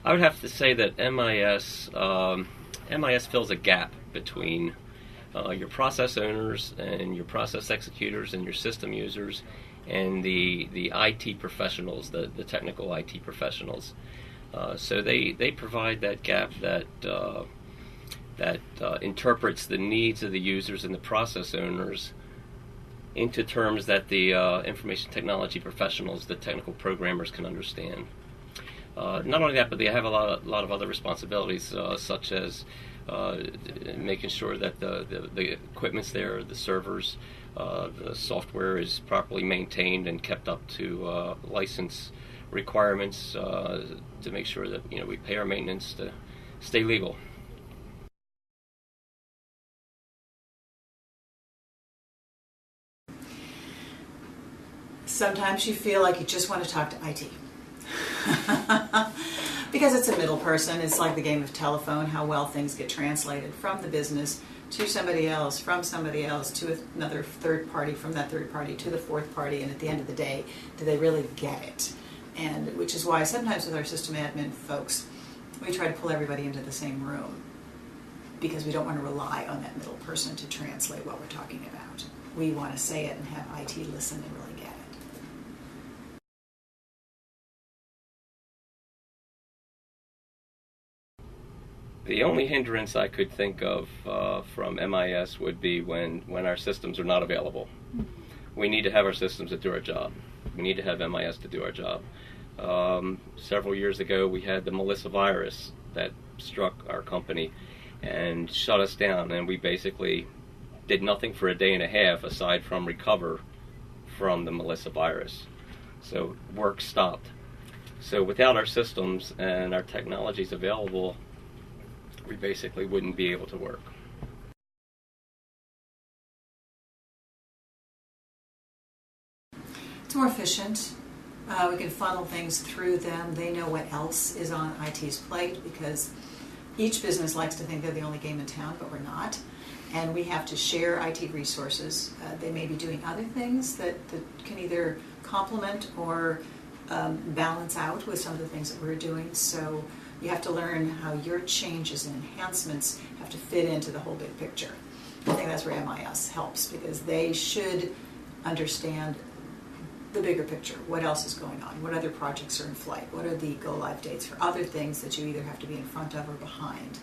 I would have to say that MIS fills a gap between your process owners and your process executors and your system users and the IT professionals, the technical IT professionals. So they provide that gap that interprets the needs of the users and the process owners into terms that the information technology professionals, the technical programmers, can understand. Not only that, but they have a lot of other responsibilities, such as making sure that the equipment's there, the servers, the software is properly maintained and kept up to license requirements, to make sure that we pay our maintenance to stay legal. Sometimes you feel like you just want to talk to IT. Because it's a middle person. It's like the game of telephone, how well things get translated from the business to somebody else, from somebody else to another third party, from that third party to the fourth party, and at the end of the day, do they really get it? And which is why sometimes with our system admin folks, we try to pull everybody into the same room, because we don't want to rely on that middle person to translate what we're talking about. We want to say it and have IT listen and really get it. The only hindrance I could think of from MIS would be when our systems are not available. We need to have our systems to do our job. We need to have MIS to do our job. Several years ago, we had the Melissa virus that struck our company and shut us down, and we basically did nothing for a day and a half aside from recover from the Melissa virus. So work stopped. So without our systems and our technologies available, we basically wouldn't be able to work. It's more efficient. We can funnel things through them. They know what else is on IT's plate, because each business likes to think they're the only game in town, but we're not. And we have to share IT resources. They may be doing other things that can either complement or balance out with some of the things that we're doing. So you have to learn how your changes and enhancements have to fit into the whole big picture. I think that's where MIS helps, because they should understand the bigger picture. What else is going on? What other projects are in flight? What are the go-live dates for other things that you either have to be in front of or behind?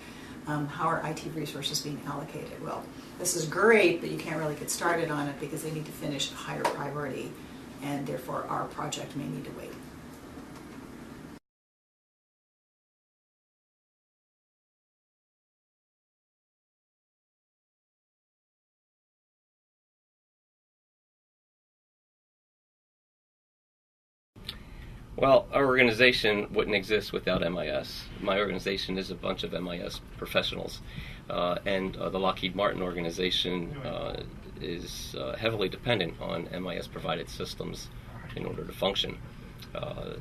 How are IT resources being allocated? Well, this is great, but you can't really get started on it because they need to finish a higher priority, and therefore our project may need to wait. Well, our organization wouldn't exist without MIS. My organization is a bunch of MIS professionals, and the Lockheed Martin organization is heavily dependent on MIS-provided systems in order to function. The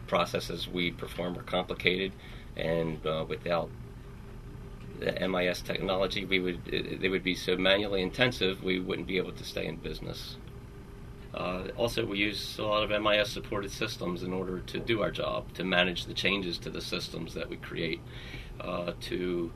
processes we perform are complicated, and without the MIS technology, they would be so manually intensive we wouldn't be able to stay in business. Also, we use a lot of MIS-supported systems in order to do our job, to manage the changes to the systems that we create, to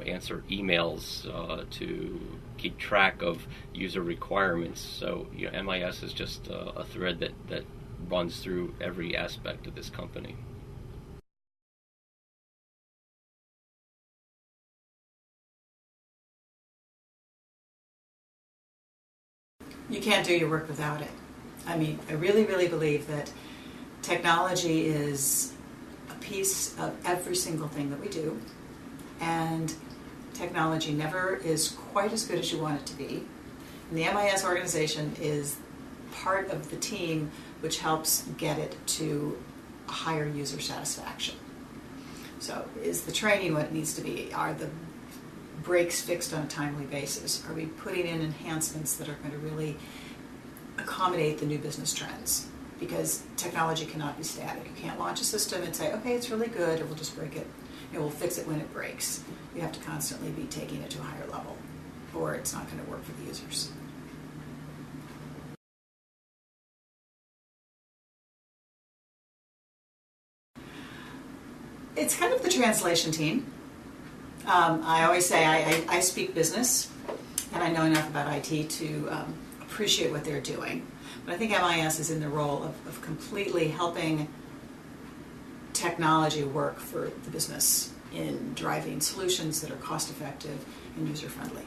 answer emails, to keep track of user requirements. So MIS is just a thread that runs through every aspect of this company. You can't do your work without it. I mean, I really, really believe that technology is a piece of every single thing that we do, and technology never is quite as good as you want it to be. And the MIS organization is part of the team which helps get it to a higher user satisfaction. So is the training what it needs to be? Are the breaks fixed on a timely basis? Are we putting in enhancements that are going to really accommodate the new business trends? Because technology cannot be static. You can't launch a system and say, okay, it's really good, and we'll just break it. We'll fix it when it breaks. You have to constantly be taking it to a higher level, or it's not going to work for the users. it's kind of the translation team. I always say I speak business, and I know enough about IT to appreciate what they're doing. But I think MIS is in the role of completely helping technology work for the business in driving solutions that are cost effective and user friendly.